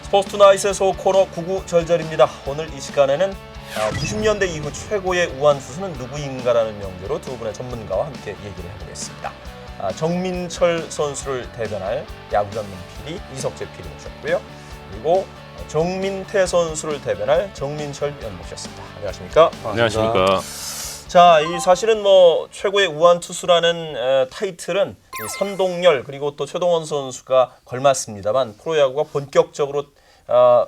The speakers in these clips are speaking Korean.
스포츠 투나잇의 소코너 구구절절입니다. 오늘 이 시간에는 90년대 이후 최고의 우완 투수는 누구인가라는 명제로 두 분의 전문가와 함께 얘기를 해보겠습니다. 정민철 선수를 대변할 야구 전문 PD 이석재 PD 모셨고요. 그리고 정민태 선수를 대변할 정민철 위원 모셨습니다. 안녕하십니까? 안녕하십니까? 자, 이 사실은 뭐 최고의 우완 투수라는 타이틀은 선동열 그리고 또 최동원 선수가 걸맞습니다만 프로야구가 본격적으로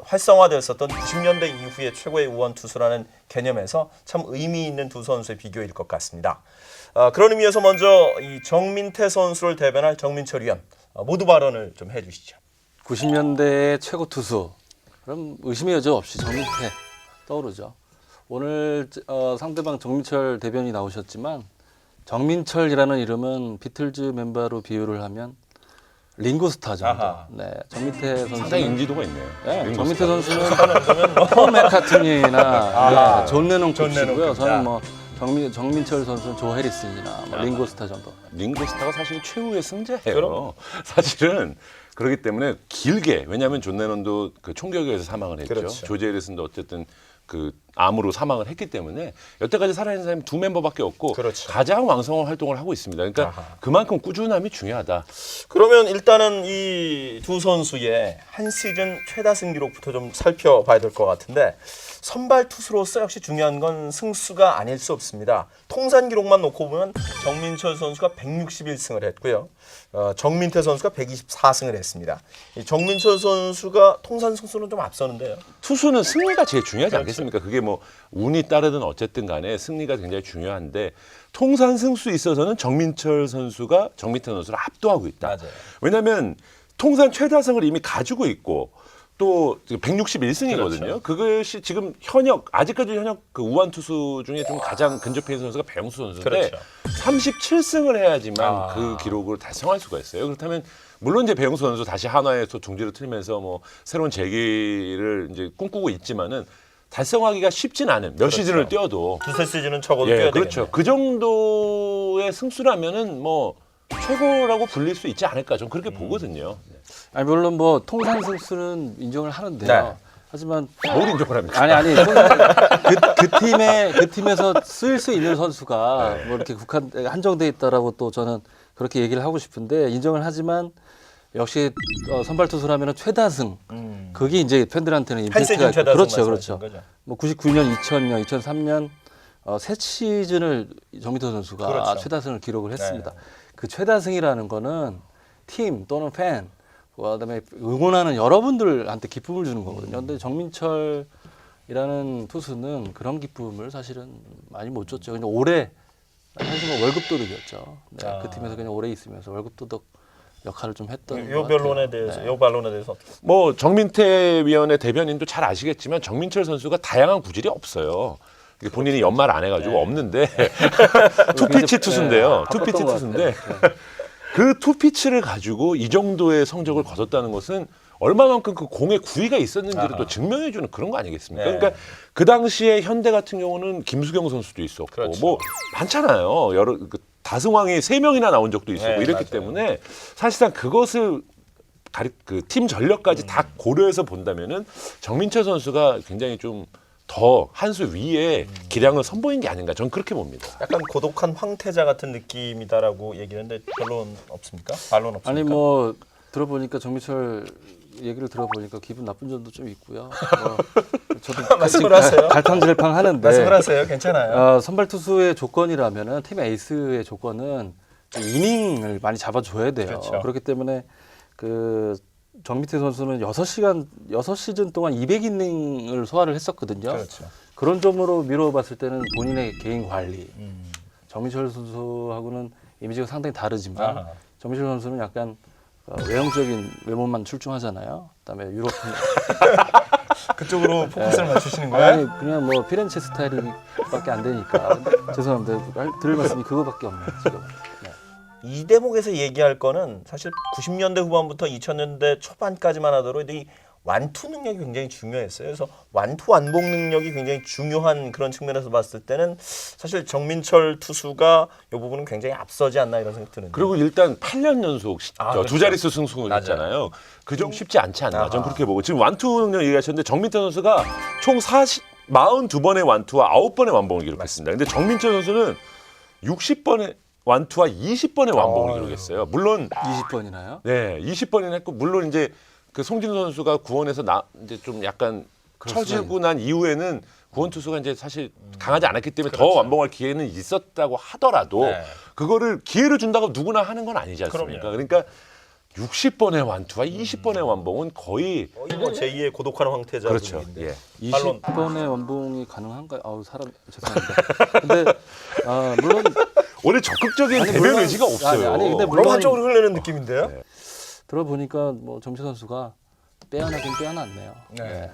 활성화되었었던 90년대 이후의 최고의 우완 투수라는 개념에서 참 의미 있는 두 선수의 비교일 것 같습니다. 그런 의미에서 먼저 이 정민태 선수를 대변할 정민철 위원 모두 발언을 좀 해주시죠. 90년대의 최고 투수 그럼 의심의 여지 없이 정민태 떠오르죠. 오늘 상대방 정민철 대변이 나오셨지만 정민철이라는 이름은 비틀즈 멤버로 비유를 하면 링고스타 정도. 아하. 네, 정민태 선수 상당히 인지도가 있네요. 네, 정민태 선수는 폴 맥카트니나 존 레논 코치고요. 저는 뭐 정민철 선수는 조 해리슨이나 뭐 링고스타 정도. 링고스타가 사실 최후의 승자예요. 그럼. 사실은 그렇기 때문에 길게, 왜냐하면 존 레논도 그 총격에 의해서 사망을 했죠. 그렇죠. 조지 해리슨도 어쨌든 그 암으로 사망을 했기 때문에 여태까지 살아있는 사람이 두 멤버밖에 없고 그렇죠. 가장 왕성한 활동을 하고 있습니다. 그러니까 아하. 그만큼 꾸준함이 중요하다. 그러면 일단은 이 두 선수의 한 시즌 최다승 기록부터 좀 살펴봐야 될 것 같은데 선발 투수로서 역시 중요한 건 승수가 아닐 수 없습니다. 통산 기록만 놓고 보면 정민철 선수가 161승을 했고요. 정민태 선수가 124승을 했습니다. 이 정민철 선수가 통산 승수는 좀 앞서는데요. 투수는 승리가 제일 중요하지 그렇죠. 않겠습니까? 그게 뭐 운이 따르든 어쨌든 간에 승리가 굉장히 중요한데 통산 승수에 있어서는 정민철 선수가 정민태 선수를 압도하고 있다. 맞아요. 왜냐하면 통산 최다승을 이미 가지고 있고 또 161승이거든요. 그렇죠. 그것이 지금 아직까지 현역 그 우완 투수 중에 좀 가장 근접해 있는 선수가 배영수 선수인데 그렇죠. 37승을 해야지만 그 기록을 달성할 수가 있어요. 그렇다면 물론 이제 배영수 선수 다시 한화에서 중지를 틀면서 뭐 새로운 재기를 이제 꿈꾸고 있지만은 달성하기가 쉽진 않은 몇 그렇죠. 시즌을 뛰어도 두세 시즌은 적어도 예, 뛰어야 그렇죠. 되겠네요. 그 정도의 승수라면은 뭐 최고라고 불릴 수 있지 않을까 좀 그렇게 보거든요. 아니 물론 뭐 통산 승수는 인정을 하는데요. 네. 하지만 뭘 인정을 합니까? 아니 그 팀에서 쓰일 수 있는 선수가 뭐 이렇게 한정돼 있다라고 또 저는 그렇게 얘기를 하고 싶은데 인정을 하지만 역시 선발 투수라면 최다승 그게 이제 팬들한테는 한 시즌 임팩트가 최다승 그렇죠, 말씀하시는 그렇죠. 거죠? 뭐 99년, 2000년, 2003년 세 시즌을 정민태 선수가 그렇죠. 최다승을 기록을 했습니다. 네. 그 최다승이라는 거는 팀 또는 팬 그다음에 응원하는 여러분들한테 기쁨을 주는 거거든요. 근데 정민철이라는 투수는 그런 기쁨을 사실은 많이 못 줬죠. 그냥 올해 사실은 월급 도둑이었죠. 네, 그 팀에서 그냥 오래 있으면서 월급 도둑 역할을 좀 했던 요 것 같아요. 변론에 대해서, 네. 요 반론에 대해서 어떻게 뭐 정민태 위원의 대변인도 잘 아시겠지만 정민철 선수가 다양한 구질이 없어요. 이게 본인이 연말 안 해가지고 없는데 투피치 투수인데요. 네, 투피치 바빴던 것 투수인데 같아요. 그 투피치를 가지고 이 정도의 성적을 거뒀다는 것은 얼마만큼 그 공의 구위가 있었는지를 또 증명해주는 그런 거 아니겠습니까? 네. 그러니까 그 당시에 현대 같은 경우는 김수경 선수도 있었고 그렇죠. 뭐 많잖아요. 여러 그 다승왕이 3명이나 나온 적도 있었고 네, 이랬기 맞아요. 때문에 사실상 그것을 그 팀 전력까지 다 고려해서 본다면은 정민철 선수가 굉장히 좀 더 한 수 위에 기량을 선보인 게 아닌가 저는 그렇게 봅니다. 약간 고독한 황태자 같은 느낌이다라고 얘기했는데 별론 없습니까? 반론 없습니까? 아니 뭐 들어보니까 정민철 얘기를 들어보니까 기분 나쁜 점도 좀 있고요. 저도 말씀을 하세요. 갈팡질팡 하는데 말씀을 하세요. 괜찮아요. 선발 투수의 조건이라면은 팀 에이스의 조건은 좀 이닝을 많이 잡아줘야 돼요. 그렇죠. 그렇기 때문에 그 정민태 선수는 6시즌 동안 200이닝을 소화를 했었거든요. 그렇죠. 그런 점으로 미뤄봤을 때는 본인의 개인 관리. 정민철 선수하고는 이미지가 상당히 다르지만 아하. 정민철 선수는 약간 외형적인 외모만 출중하잖아요. 그다음에 유럽 그쪽으로 포커스를 맞추시는 거예요? 아니 그냥 뭐 피렌체 스타일밖에 안 되니까 죄송합니다. 들을 말씀이 그거밖에 없네요 지금. 네. 이 대목에서 얘기할 거는 사실 90년대 후반부터 2000년대 초반까지만 하더라도 이 완투 능력이 굉장히 중요했어요. 그래서 완투 완봉 능력이 굉장히 중요한 그런 측면에서 봤을 때는 사실 정민철 투수가 이 부분은 굉장히 앞서지 않나 이런 생각이 드는데. 그리고 일단 8년 연속 그렇죠. 두 자릿수 승수를 했잖아요. 그 정도 쉽지 않지 않나. 전 그렇게 보고 지금 완투 능력 얘기하셨는데 정민철 선수가 총 42번의 완투와 9번의 완봉을 기록했습니다. 근데 정민철 선수는 60번의 완투와 20번의 완봉을 기록했어요. 물론 20번이나요? 네, 20번이나 했고 물론 이제 그 송진우 선수가 구원에서 이제 좀 약간 처지고 난 이후에는 구원 투수가 이제 사실 강하지 않았기 때문에 더 완봉할 기회는 있었다고 하더라도 네. 그거를 기회를 준다고 누구나 하는 건 아니지 않습니까? 그럼요. 그러니까 60번의 완투와 20번의 완봉은 거의 뭐 제2의 고독한 황태자 그렇죠. 분위기인데. 예. 반론. 20번의 완봉이 가능한가요? 아우 사람 죄송합니다. 근데 물론 원래 적극적인 아니, 대변 물론- 의지가 없어요. 아니, 근데 그럼 한쪽으로 흐르는 느낌인데요. 들어보니까 뭐 정민철 선수가 빼어나긴 빼어났네요. 네.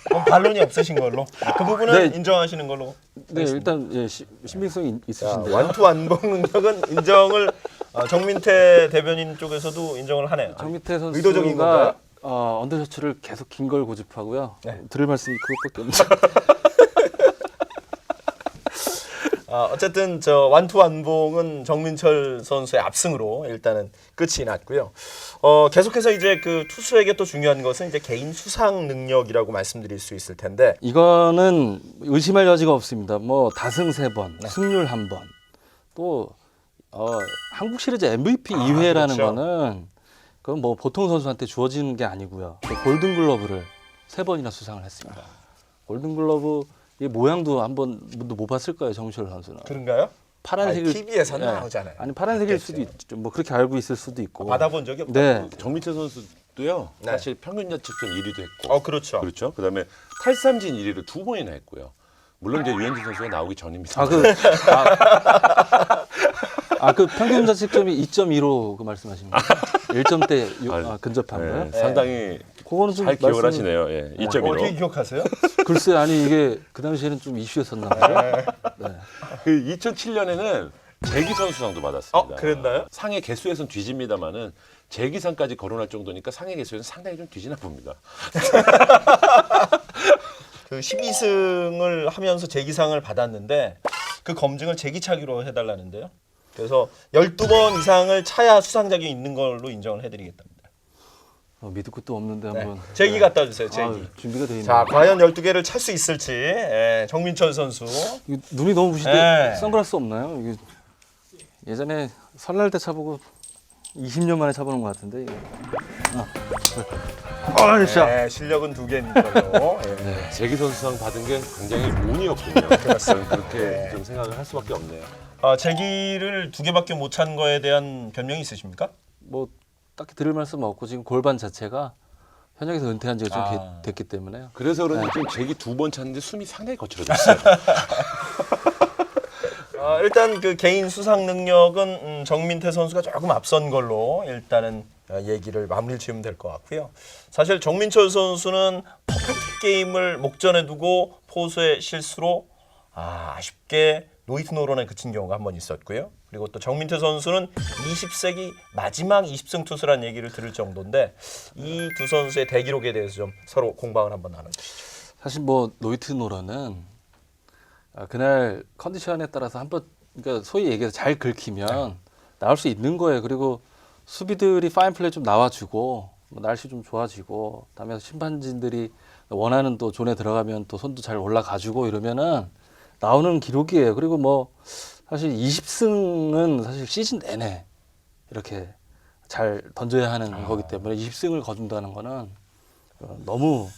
그럼 반론이 없으신 걸로. 그 부분은 네. 인정하시는 걸로. 네, 일단 예, 신빙성이 자, 있으신데요. 완투 완봉 능력은 인정을 정민태 대변인 쪽에서도 인정을 하네요. 정민태 의도적인 건가요? 선수가 언더셔츠를 계속 긴 걸 고집하고요. 네. 들을 말씀이 그것밖에 없네요. 어쨌든 저 완투 완봉은 정민철 선수의 압승으로 일단은 끝이 났고요. 계속해서 이제 그 투수에게 또 중요한 것은 이제 개인 수상 능력이라고 말씀드릴 수 있을 텐데. 이거는 의심할 여지가 없습니다. 뭐 다승 3번, 승률 1번, 또 한국 시리즈 MVP 2회라는 그렇죠. 거는 그건 뭐 보통 선수한테 주어지는 게 아니고요. 또 골든글러브를 3번이나 수상을 했습니다. 골든글러브 이 모양도 한 번도 못 봤을 거예요, 정민철 선수는. 그런가요? 파란색일 TV에서는 예. 나오잖아요. 아니 파란색일 그렇겠죠. 수도 있죠. 뭐 그렇게 알고 있을 수도 있고. 받아본 적이 없다. 네. 정민철 선수도요. 네. 사실 평균 자책점 1위도 했고 그렇죠. 그렇죠. 그다음에 탈삼진 1위를 2번이나 했고요. 물론 이제 유현진 선수가 나오기 전입니다. 그 평균 자책점이 2.15 그 말씀하시는 거죠? 1점대 근접한 거요? 네, 상당히 그거는 좀 잘 기억을 말씀을- 하시네요. 예, 2.15. 어떻게 기억하세요? 글쎄 아니 이게 그 당시에는 좀 이슈였었나 봐요. 네. 그 2007년에는 재기선 수상도 받았습니다. 그랬나요? 상의 개수에선 뒤집니다만은 재기상까지 거론할 정도니까 상의 개수에는 상당히 좀 뒤지나 봅니다. 그 12승을 하면서 재기상을 받았는데 그 검증을 재기차기로 해달라는데요. 그래서 12번 이상을 차야 수상작이 있는 걸로 인정을 해드리겠답니다. 믿을 것도 없는데 한번 재기 갖다 주세요. 재기. 준비가 돼 있네요. 자, 과연 12개를 찰 수 있을지 정민철 선수. 이거 눈이 너무 부신데 네. 선글라스 없나요? 이게 예전에 설날 때 차보고 20년 만에 차보는 것 같은데 이게. 네, 실력은 2개인 걸로. 예. 재기선 수상 받은 게 굉장히 운이었군요. 저는 그렇게 좀 생각을 할 수밖에 없네요. 재기를 2개밖에 못 찬 거에 대한 변명이 있으십니까? 뭐 딱히 들을 말씀 없고 지금 골반 자체가 현역에서 은퇴한 지가 좀 됐기 때문에요. 그래서 그런지 지금 재기 2번 찼는데 숨이 상당히 거칠어졌어요. 일단 그 개인 수상 능력은 정민태 선수가 조금 앞선 걸로 일단은 얘기를 마무리를 지으면 될 것 같고요. 사실 정민철 선수는 퍼펙트 게임을 목전에 두고 포수의 실수로 아쉽게 노히트 노런에 그친 경우가 한 번 있었고요. 그리고 또 정민태 선수는 20세기 마지막 20승 투수라는 얘기를 들을 정도인데 이 두 선수의 대기록에 대해서 좀 서로 공방을 한번 나눠주시죠. 사실 뭐 노이트 노런은 그날 컨디션에 따라서 한번 그러니까 소위 얘기해서 잘 긁히면 나올 수 있는 거예요. 그리고 수비들이 파인 플레이 좀 나와주고 뭐 날씨 좀 좋아지고 그다음에 심판진들이 원하는 또 존에 들어가면 또 손도 잘 올라가주고 이러면은 나오는 기록이에요. 그리고 뭐 사실 20승은 사실 시즌 내내 이렇게 잘 던져야 하는 거기 때문에 20승을 거둔다는 거는 너무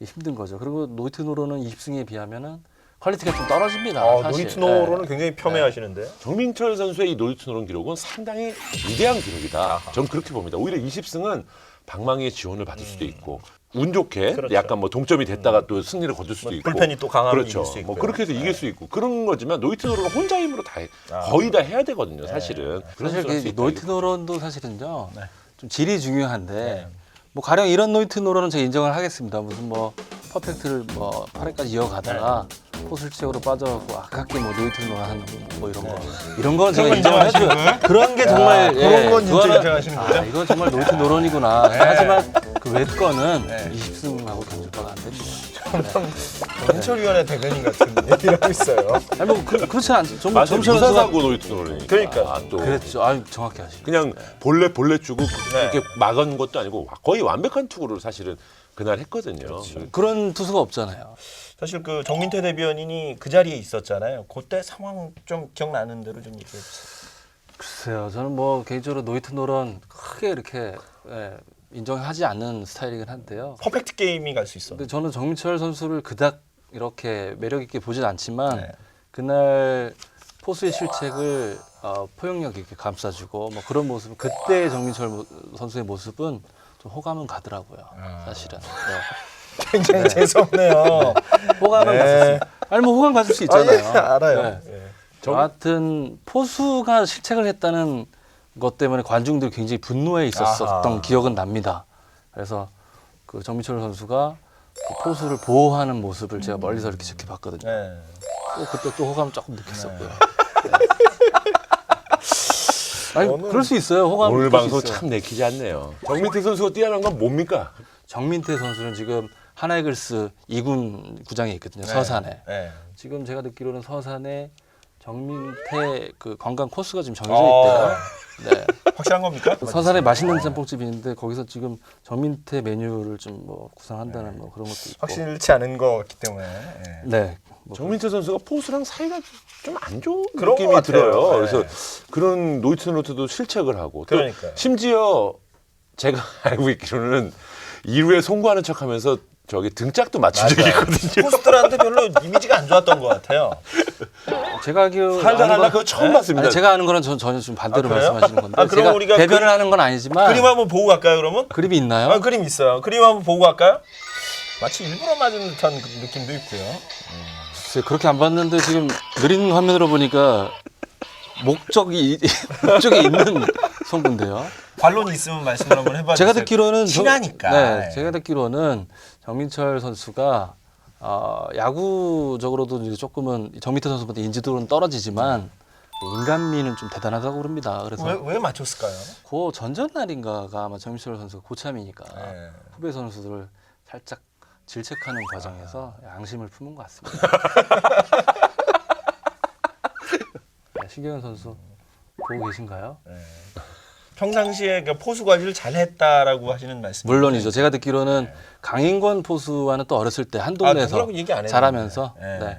힘든 거죠. 그리고 노이트 노로는 20승에 비하면은 퀄리티가 좀 떨어집니다. 사실. 노히트 노런은 굉장히 폄훼하시는데요. 정민철 선수의 이 노이트 노런 기록은 상당히 위대한 기록이다. 전 그렇게 봅니다. 오히려 20승은 방망이의 지원을 받을 수도 있고 운 좋게 그렇죠. 약간 뭐 동점이 됐다가 또 승리를 거둘 수도 있고 불펜이 또 강하면 그렇죠. 이길 수 있고요. 뭐 그렇게 해서 이길 수 있고 그런 거지만 노이트 노런은 혼자 힘으로 다 거의 다 해야 되거든요. 사실은. 그런 사실 선수를 할수 그 있다, 노이트 이거. 노런도 사실은요 좀 질이 중요한데 뭐 가령 이런 노이트 노런은 제가 인정을 하겠습니다. 무슨 뭐 퍼펙트를 뭐 8회까지 이어가다가 포슬책으로 빠져갖고 아깝게 뭐 노이트노 하는 뭐 이런 건 제가 그런 건 인정해줘요. 인정하시는 그런 게 정말 그런 건 진짜 그거는 인정하시는 거예요? 이건 정말 노이트 노런이구나. 하지만 그 외 거는 20승하고 견줄 바가 안 됩니다. 해설위원회 대변인 같은 얘기를 하고 있어요. 아니 뭐 그렇지 않죠. 맞아요. 정철 선수가 무사사고 노이트노를. 그러니까. 또 그랬죠. 아유 정확히 하시네. 그냥 볼넷 주고 네. 이렇게 막은 것도 아니고 거의 완벽한 투구를 사실은 그날 했거든요. 그런 투수가 없잖아요. 사실 그 정민태 대변인이 그 자리에 있었잖아요. 그때 상황 좀 기억나는 대로 좀 얘기해 주세요. 글쎄요. 저는 뭐 개인적으로 노이트 노런 크게 이렇게 인정하지 않는 스타일이긴 한데요. 퍼펙트 게임이 갈 수 있어. 근데 저는 정민철 선수를 그닥 이렇게 매력 있게 보진 않지만 네. 그날 포수의 실책을 포용력 있게 감싸주고 뭐 그런 모습, 그때 정민철 선수의 모습은 좀 호감은 가더라고요. 사실은. 네. 굉장히 재수없네요. 호감은 네. 갔었어요. 아니 뭐 호감 가질 수 있잖아요. 예, 알아요. 네. 예. 하여튼 포수가 실책을 했다는 것 때문에 관중들이 굉장히 분노해 있었던 아하. 기억은 납니다. 그래서 그 정민철 선수가 그 포수를 보호하는 모습을 제가 멀리서 이렇게 지켜봤거든요. 네. 또 그때 또 호감 조금 느꼈었고요. 아니 그럴 수 있어요. 호감 오늘 느낄 수 방송 있어요. 참 내키지 않네요. 정민태 선수가 뛰어난 건 뭡니까? 정민태 선수는 지금 하나이글스 2군 구장에 있거든요. 네. 서산에. 네. 지금 제가 듣기로는 서산에 정민태 그 관광 코스가 지금 정해져 있대요. 네. 확실한 겁니까? 서산에 맛있는 짬뽕집이 있는데 거기서 지금 정민태 메뉴를 좀 뭐 구상한다는 뭐 그런 것도 있고. 확실치 않은 것 같기 때문에. 예. 네. 뭐 정민태 선수가 포수랑 사이가 좀 안 좋은 그런 느낌이 것 같아요. 들어요. 네. 그래서 그런 노이트노트도 실책을 하고 또 그러니까요. 심지어 제가 알고 있기로는 2루에 송구하는 척하면서 저기 등짝도 맞춘 적이 있거든요. 포스들한테 별로 이미지가 안 좋았던 것 같아요. 제가 알기로 살다 그거 처음 봤습니다. 아니, 제가 아는 거는 전혀 좀 반대로 아, 그래요? 말씀하시는 건데 아, 그럼 제가 우리가 대변을 하는 건 아니지만 그림 한번 보고 갈까요, 그러면? 그림이 있나요? 그림 있어요. 그림 한번 보고 갈까요? 마치 일부러 맞은 듯한 그 느낌도 있고요. 글쎄, 그렇게 안 봤는데 지금 느린 화면으로 보니까 목적이 있는 송구인데요. 반론이 있으면 말씀을 한번 해봐 주세요. 제가 듣기로는 친하니까. 네, 제가 듣기로는 정민철 선수가 야구적으로도 이제 조금은 정민태 선수보다 인지도는 떨어지지만 인간미는 좀 대단하다고 그럽니다. 그래서 왜 맞췄을까요? 그 전전날인가가 아마 정민철 선수가 고참이니까 네. 후배 선수들을 살짝 질책하는 과정에서 양심을 품은 것 같습니다. 네, 신경현 선수 보고 계신가요? 평상시에 그 포수 관리를 잘했다라고 하시는 말씀. 물론이죠. 제가 듣기로는 강인권 포수와는 또 어렸을 때 한 동네에서 누구라고 얘기 안 했는데. 자라면서 네. 네.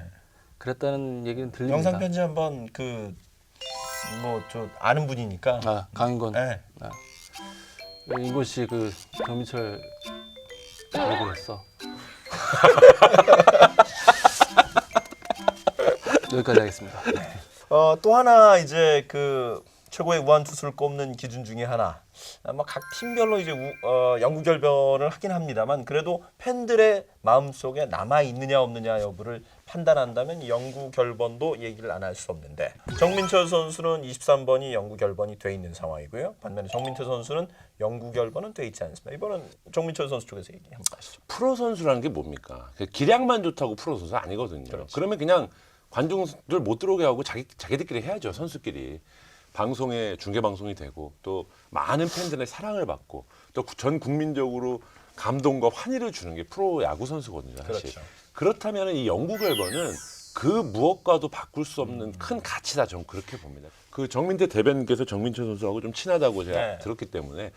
그랬다는 얘기는 들립니다. 영상 편지 한번 뭐 저 아는 분이니까. 아, 강인권. 네. 인권 씨 그 정민철 왜 그랬어? 여기까지 하겠습니다. 또 하나 이제 그 최고의 우완 투수를 꼽는 기준 중에 하나. 아마 각 팀별로 이제 영구 결변을 하긴 합니다만 그래도 팬들의 마음속에 남아 있느냐 없느냐 여부를 판단한다면 이 영구 결번도 얘기를 안 할 수 없는데 정민철 선수는 23번이 영구 결번이 돼 있는 상황이고요. 반면에 정민태 선수는 영구 결번은 돼 있지 않습니다. 이번은 정민철 선수 쪽에서 얘기 한번 하시죠. 프로 선수라는 게 뭡니까? 기량만 좋다고 프로 선수 아니거든요. 그렇지. 그러면 그냥 관중들 못 들어오게 하고 자기들끼리 해야죠. 선수끼리. 방송에 중계 방송이 되고 또 많은 팬들의 사랑을 받고 또 전 국민적으로 감동과 환희를 주는 게 프로 야구 선수거든요. 사실. 그렇죠. 그렇다면 이 영구 결번은 그 무엇과도 바꿀 수 없는 큰 가치다. 저는 그렇게 봅니다. 그 정민태 대변인께서 정민철 선수하고 좀 친하다고 제가 네. 들었기 때문에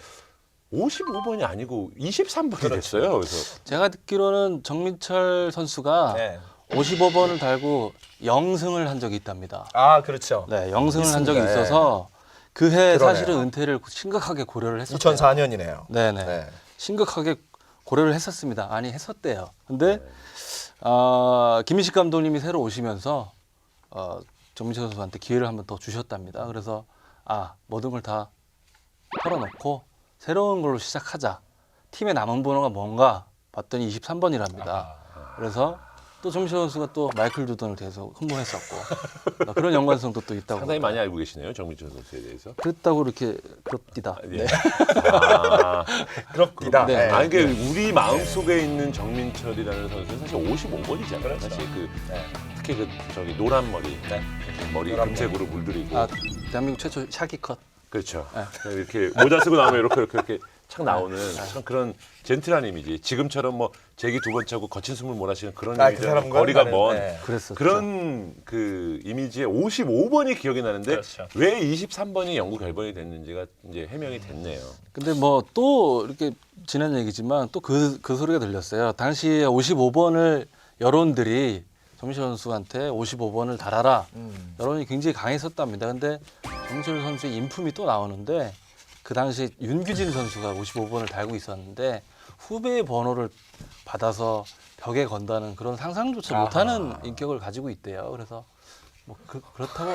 55번이 아니고 23번이 그렇죠. 됐어요. 그래서 제가 듣기로는 정민철 선수가 네. 55번을 달고 영승을 한 적이 있답니다. 아 그렇죠. 네, 영승을 한 있습니다. 적이 있어서 그 해 그러네요. 사실은 은퇴를 심각하게 고려를 했었대요. 2004년이네요. 네네. 네. 심각하게 고려를 했었습니다. 아니 했었대요. 근데 김민식 감독님이 새로 오시면서 정민철 선수한테 기회를 한번 더 주셨답니다. 그래서 모든 걸 다 털어놓고 새로운 걸로 시작하자. 팀의 남은 번호가 뭔가 봤더니 23번이랍니다. 그래서 또 정민철 선수가 또 마이클 조던을 계속 흠모했었고 그런 연관성도 또 있다고. 상당히 많이 알고 계시네요. 정민철 선수에 대해서. 그랬다고 이렇게 그럽디다. 예. 아, 그렇디다. 네. 아니 그 우리 마음 속에 있는 정민철이라는 선수는 사실 55번이잖아요. 그렇죠. 사실 그 네. 특히 그 저기 노란 머리, 네. 머리 노란 금색으로 물들이고 아, 대한민국 최초 샤기 컷. 그렇죠. 이렇게 모자 쓰고 나오면 이렇게 착 나오는 참 그런 젠틀한 이미지. 지금처럼 뭐 제기 두 번 차고 거친 숨을 몰아쉬는 그런 그 이미지, 사람과는 거리가 다른, 먼 네. 그랬었죠. 그런 그 이미지에 55번이 기억이 나는데 그렇죠. 왜 23번이 영구 결번이 됐는지가 이제 해명이 됐네요. 근데 뭐 또 이렇게 지난 얘기지만 또 그 소리가 들렸어요. 당시에 55번을 여론들이 정민철 선수한테 55번을 달아라. 여론이 굉장히 강했었답니다. 근데 정민철 선수의 인품이 또 나오는데 그 당시 윤규진 선수가 55번을 달고 있었는데 후배의 번호를 받아서 벽에 건다는 그런 상상조차 못하는 인격을 가지고 있대요. 그래서 뭐 그렇다고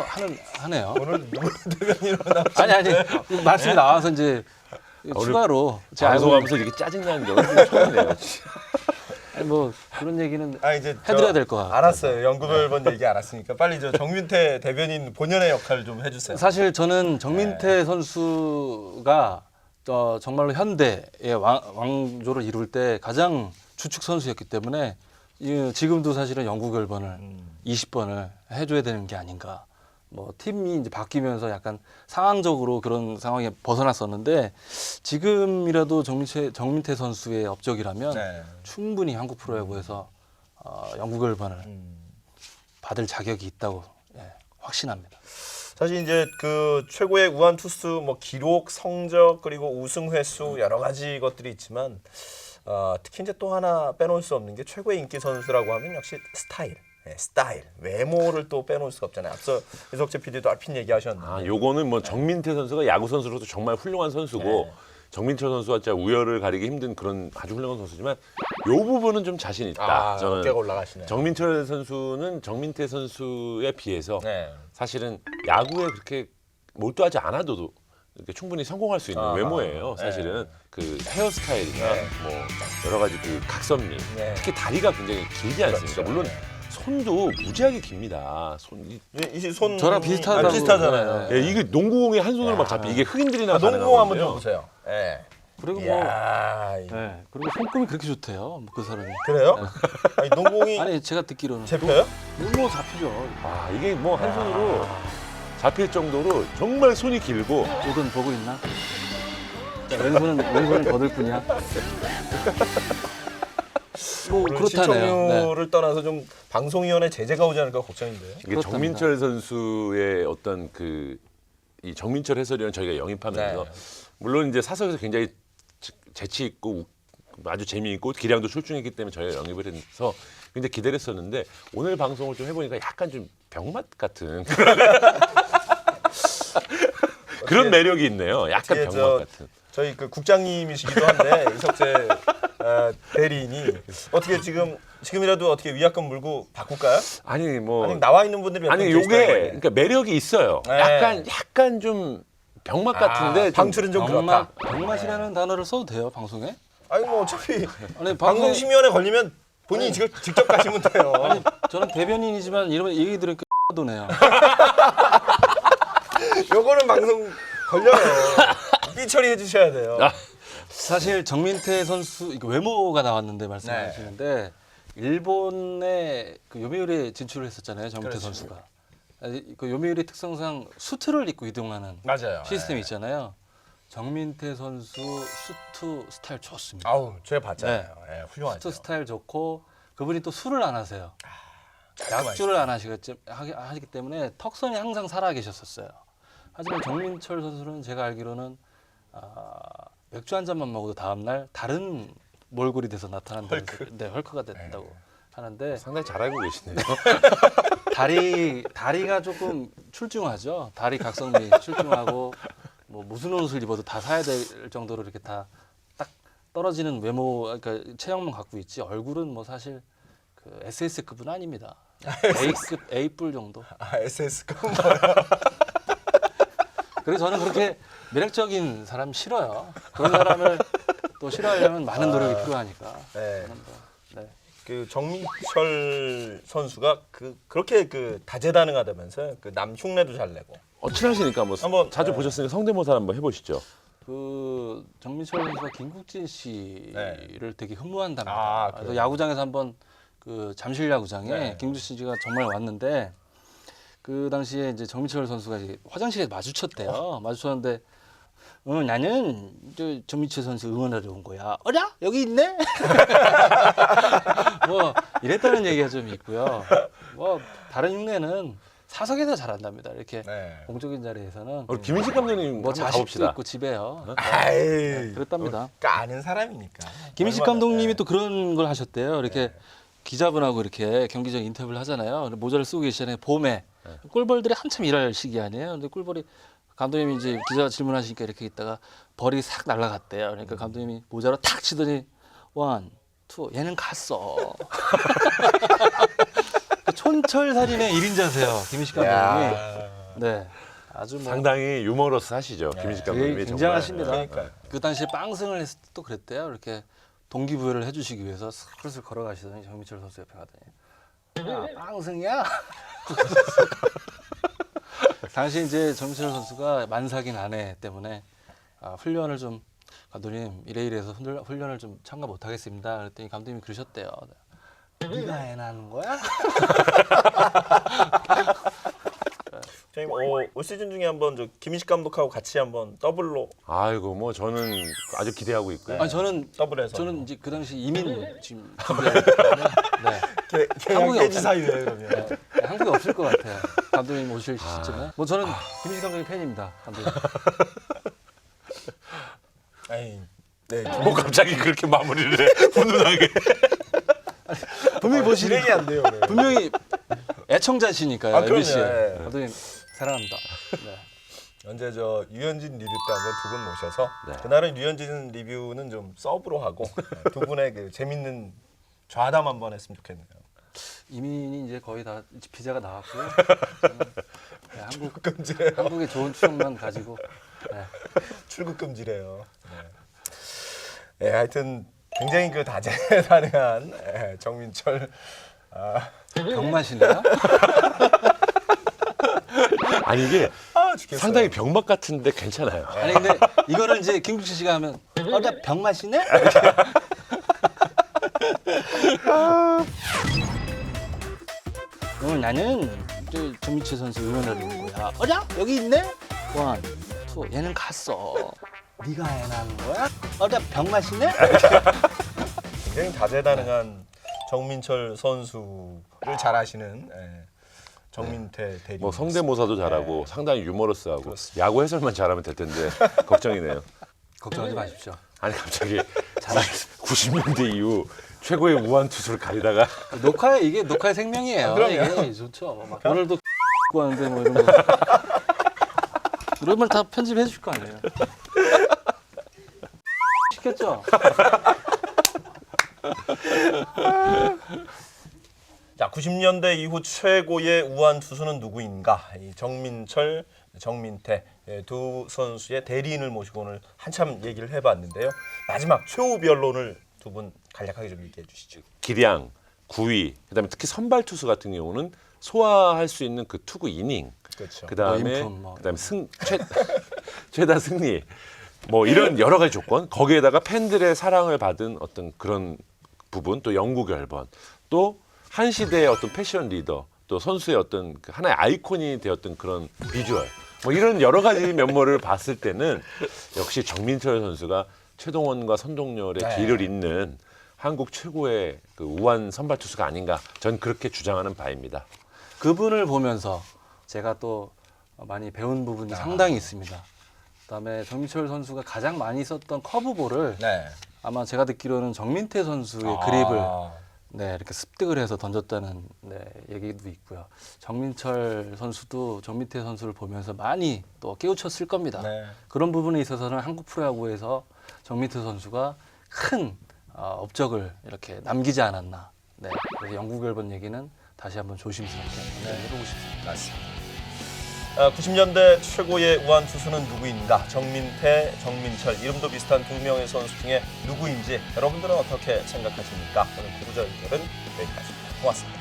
하네요. 오늘 누구 대변인으로 나 아니 말씀이 나와서 이제 추가로 제가 알고 방송하면서 이렇게 짜증나는 경우는 처음이네요. 아니, 뭐 그런 얘기는 이제 해드려야 될 것 같아요. 알았어요. 연구별번 얘기 알았으니까 빨리 저 정윤태 대변인 본연의 역할을 좀 해주세요. 사실 저는 정민태 선수가 정말로 현대의 왕조를 이룰 때 가장 주축 선수였기 때문에 지금도 사실은 영구 결번을 20번을 해줘야 되는 게 아닌가. 뭐 팀이 이제 바뀌면서 약간 상황적으로 그런 상황에 벗어났었는데 지금이라도 정민태 선수의 업적이라면 네. 충분히 한국 프로야구에서 영구 결번을 받을 자격이 있다고 확신합니다. 사실 이제 그 최고의 우한 투수 뭐 기록, 성적 그리고 우승 횟수 여러 가지 것들이 있지만 특히 이제 또 하나 빼놓을 수 없는 게 최고의 인기 선수라고 하면 역시 스타일. 스타일, 외모를 또 빼놓을 수가 없잖아요. 앞서 이석재 PD도 알핀 얘기하셨는데. 요거는 뭐 정민태 선수가 야구 선수로도 정말 훌륭한 선수고 네. 정민철 선수와 진짜 우열을 가리기 힘든 그런 아주 훌륭한 선수지만 요 부분은 좀 자신 있다. 저는 어깨가 올라가시네요. 정민철 선수는 정민태 선수에 비해서 네. 사실은 야구에 그렇게 몰두하지 않아도 이렇게 충분히 성공할 수 있는 외모예요. 사실은 그 헤어스타일이나 네. 뭐 여러 가지 그 각선미, 네. 특히 다리가 굉장히 길지 않습니까? 그렇죠. 물론 네. 손도 무지하게 깁니다. 손이 이손 저랑 비슷하다고. 비슷하잖아요. 네. 이게 농구공이 한 손으로 막 잡히 이게 흑인들이나 농구공 한번 좀 보세요. 예. 그리고 이야, 그리고 손금이 그렇게 좋대요. 뭐그 사람이. 그래요? 아니 농구공이 아니 제가 듣기로는 잡혀요? 뭐 잡히죠. 아 이게 뭐 한 손으로 잡힐 정도로 정말 손이 길고 오든 보고 있나? 자, 왼손은 거들 뿐이야. 뭐 그렇다네요. 시청률을 떠나서 좀 방송위원회 제재가 오지 않을까 걱정인데요. 이게 그렇답니다. 정민철 선수의 어떤 이 정민철 해설위원 저희가 영입하면서 네. 물론 이제 사석에서 굉장히 재치 있고 아주 재미있고 기량도 출중했기 때문에 저희가 영입을 해서 굉장히 기대를 했었는데 오늘 방송을 좀 해보니까 약간 좀 병맛 같은 그런 매력이 있네요. 약간 어떻게 병맛 같은. 저희 그 국장님이시기도 한데 이석재 대리인이 어떻게 지금이라도 어떻게 위약금 물고 바꿀까요? 아니 뭐 아니 나와 있는 분들이 몇 아니 분 계시다는 요게 거예요. 그러니까 매력이 있어요. 네. 약간 좀 병맛 같은데 좀 방출은 좀 그렇다. 병맛이라는 단어를 써도 돼요 방송에? 아니 뭐 어차피 아니 방송심의원에 걸리면 본인이 직접 가시면 돼요. 아니 저는 대변인이지만 이런 얘기 들으니까 도네요. 요거는 방송 걸려요. 삐 처리해 주셔야 돼요. 사실 정민태 선수 이거 외모가 나왔는데 말씀하시는데 일본의 그 요미우리에 진출을 했었잖아요. 정민태 그렇죠. 선수가. 그 요미우리 특성상 수트를 입고 이동하는 맞아요. 시스템이 있잖아요. 정민태 선수 수트 스타일 좋습니다. 아우 제가 봤잖아요. 예, 훌륭하죠. 수트 스타일 좋고 그분이 또 술을 안 하세요. 깔끔하시죠. 약주를 안 하시기 때문에 턱선이 항상 살아 계셨었어요. 하지만 정민철 선수는 제가 알기로는 맥주 한 잔만 먹어도 다음 날 다른 몰골이 돼서 나타난다고 네, 헐크가 된다고 하는데 상당히 잘 알고 계시네요. 다리가 조금 출중하죠. 다리 각선미 출중하고 뭐 무슨 옷을 입어도 다 사야 될 정도로 이렇게 다 딱 떨어지는 외모, 그러니까 체형만 갖고 있지 얼굴은 뭐 사실 그 SS급은 아닙니다. A급 A뿔 정도. SS급 그래서 저는 그렇게 매력적인 사람 싫어요. 그런 사람을 또 싫어하려면 많은 노력이 필요하니까. 네. 저는 뭐, 네. 그 정민철 선수가 그렇게 다재다능하다면서요. 그 남 흉내도 잘 내고. 친하시니까 뭐 한번, 자주 네. 보셨으니까 성대모사 한번 해보시죠. 그 정민철 선수가 김국진 씨를 네. 되게 흠모한답니다. 아, 그래서 그래요? 야구장에서 한번 그 잠실야구장에 네. 김주신 씨가 정말 왔는데 그 당시에 이제 정민철 선수가 이제 화장실에 마주쳤대요. 마주쳤는데 나는 저 정민철 선수 응원하러 온 거야. 어라? 여기 있네? 뭐 이랬다는 얘기가 좀 있고요. 뭐 다른 흉내는 사석에서 잘한답니다. 이렇게 네. 공적인 자리에서는 우리 김인식 감독님 뭐 한번 자식도 가봅시다. 있고 집에요. 아이, 그랬답니다. 그러니까 아는 사람이니까. 김인식 얼마나, 감독님이 네. 또 그런 걸 하셨대요. 이렇게 기자분하고 이렇게 경기장 인터뷰를 하잖아요. 근데 모자를 쓰고 계시잖아요. 봄에 꿀벌들이 한참 일할 시기 아니에요. 근데 꿀벌이 감독님이 이제 기자가 질문하시니까 이렇게 있다가 벌이 싹 날아갔대요. 그러니까 감독님이 모자로 탁 치더니 원, 투, 얘는 갔어. 그 촌철살인의 1인자세요. 김인식 감독님이. 네, 아주 뭐 상당히 유머러스 하시죠. 김인식 감독님이 되게 정말. 굉장하십니다. 그러니까요. 그 당시에 빵승을 했을 때 또 그랬대요. 이렇게 동기부여를 해주시기 위해서 슬슬 걸어가시더니 정민철 선수 옆에 가더니 야 빵승이야? 당시 이제 정민철 선수가 만삭인 아내 때문에 훈련을 좀 감독님 이래이래해서 훈련을 좀 참가 못하겠습니다. 그랬더니 감독님이 그러셨대요. 네가 애 낳는 거야? 선생님, 올 시즌 중에 한번 저 김인식 감독하고 같이 한번 더블로 아이고 뭐 저는 아주 기대하고 있고요. 아니 저는 더블해서 저는 이제 그 당시 이민 지금 준비하기 때문에 네. 한국에 개지 없- 사유예요 그러면. 네, 한국에 없을 것 같아요. 감독님 오실 시점에. 뭐 저는 김민식 감독님 팬입니다. 감독님. 아이, 네. 뭐 갑자기 그렇게 마무리를 해 훈훈하게. 분명히 보시는 진행이 안 돼요. 네. 분명히 애청자시니까요. 아, 그럼요. MBC. 예. 감독님 사랑합니다. 네. 언제 저 유현진 리뷰 때 한번 두 분 모셔서 네. 그날은 유현진 리뷰는 좀 서브로 하고 두 분의 그 재밌는 좌담 한번 했으면 좋겠네요. 이민이 이제 거의 다 비자가 나왔고요. 저는 네, 금지래요. 한국의 좋은 추억만 가지고. 네. 출국 금지래요. 네. 예, 하여튼 굉장히 그 다재다능한 정민철. 병맛이네요. 아니 이게 죽겠어요. 상당히 병맛 같은데 괜찮아요. 아니 근데 이거를 이제 김국진 씨가 하면 나 병맛이네? 나는 저 정민철 선수 응원하러 온 거야. 어라? 여기 있네? 원, 투, 얘는 갔어. 네가 애 낳는 거야? 나 병맛이네? 굉장히 다재다능한 정민철 선수를 잘 아시는 정민태 대리. 뭐 성대모사도 잘하고 상당히 유머러스하고 야구 해설만 잘하면 될 텐데 걱정이네요. 걱정하지 마십시오. 아니 갑자기 90년대 이후 최고의 우한 투수를 가리다가 이게 녹화의 생명이에요. 그럼요. 이게 좋죠. 막 오늘도 고 하는데 뭐 이런 거. 이런 말 다 편집해 줄 거 아니에요. 시켰죠? 자, 90년대 이후 최고의 우한 투수는 누구인가? 이 정민철, 정민태 두 선수의 대리인을 모시고 오늘 한참 얘기를 해봤는데요. 마지막 최후 변론을 두 분 간략하게 좀 얘기해 주시죠. 기량, 구위, 그다음에 특히 선발 투수 같은 경우는 소화할 수 있는 그 투구 이닝, 그렇죠. 그다음에 인품, 뭐. 그다음에 최다 승리, 뭐 이런 여러 가지 조건, 거기에다가 팬들의 사랑을 받은 어떤 그런 부분, 또 연구 결번, 또 한 시대의 어떤 패션 리더, 또 선수의 어떤 그 하나의 아이콘이 되었던 그런 비주얼, 뭐 이런 여러 가지 면모를 봤을 때는 역시 정민철 선수가 최동원과 선동열의 네. 길을 잇는 한국 최고의 그 우완 선발 투수가 아닌가, 전 그렇게 주장하는 바입니다. 그분을 보면서 제가 또 많이 배운 부분이 상당히 있습니다. 그다음에 정민철 선수가 가장 많이 썼던 커브볼을 네. 아마 제가 듣기로는 정민태 선수의 그립을 네, 이렇게 습득을 해서 던졌다는 얘기도 있고요. 정민철 선수도 정민태 선수를 보면서 많이 또 깨우쳤을 겁니다. 네. 그런 부분에 있어서는 한국 프로야구에서 정민태 선수가 큰 업적을 이렇게 남기지 않았나. 네, 그래서 영구 결번 얘기는 다시 한번 조심스럽게 한번 해보고 싶습니다. 맞습니다. 90년대 최고의 우한 투수는 누구인가? 정민태, 정민철 이름도 비슷한 두 명의 선수 중에 누구인지 여러분들은 어떻게 생각하십니까? 오늘 구구절 결은 여기까지입니다. 고맙습니다.